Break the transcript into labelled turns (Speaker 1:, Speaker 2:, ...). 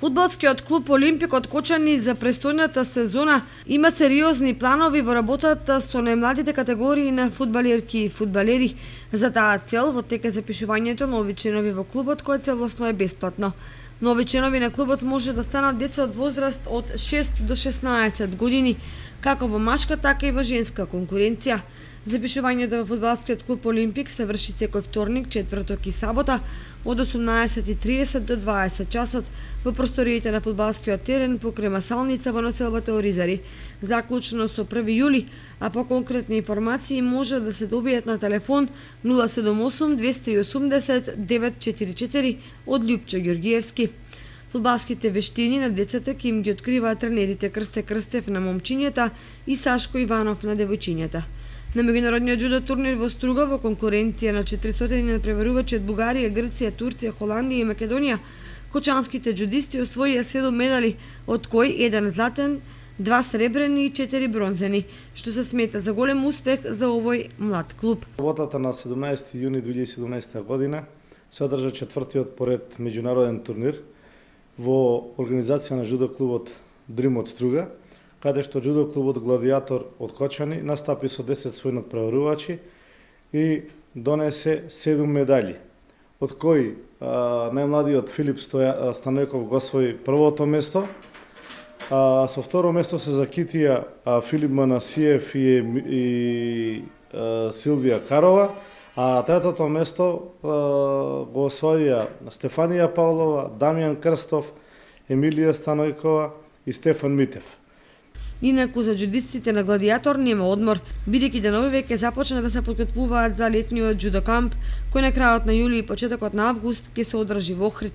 Speaker 1: Фудбалскиот клуб Олимпик од Кочани за престојната сезона има сериозни планови во работата со најмладите категории на фудбалерки и фудбалери. За таа цел во тек е запишувањето нови членови во клубот, кој целосно е бесплатно. Нови членови на клубот може да станат деца од возраст од 6 до 16 години, како во машка, така и во женска конкуренција. Запишувањето во фудбалскиот клуб Олимпик се врши секој вторник, четврток и сабота од 18:30 до 20 часот во просториите на фудбалскиот терен покрај масалница во населбата Оризари, заклучно со 1 јули, а по конкретни информации може да се добијат на телефон 078 280 944 од Љупчо Ѓоргиевски. Фудбалските вештини на децата ќе им ги откриваат тренерите Крсте Крстев на момчињата и Сашко Иванов на девојчињата. На меѓународниот џудо турнир во Струга во конкуренција на 400 надпреварувачи од Бугарија, Грција, Турција, Холандија и Македонија, кочанските џудисти освоија 7 медали, од кои 1 златен, 2 сребрени и 4 бронзени, што се смета за голем успех за овој млад клуб.
Speaker 2: Работата на 17 јуни 2017 година се одржа четвртиот поред меѓународен турнир во организација на џудо клубот Дрим од Струга, каде што џудо клубот Гладиатор од Кочани настапи со 10 своји надпреварувачи и донесе 7 медали, од кои најмладиот Филип Станојков го освои првото место, со второ место се закитија Филип Манасиев и Силвија Карова, а третото место го освоија Стефанија Павлова, Дамјан Крстов, Емилија Станојкова и Стефан Митев.
Speaker 1: Инаку за џудистите на Гладиатор нема одмор, бидејќи денови веќе започна да се подготвуваат за летниот џудо камп, кој на крајот на јули и почетокот на август ќе се одржи во Охрид.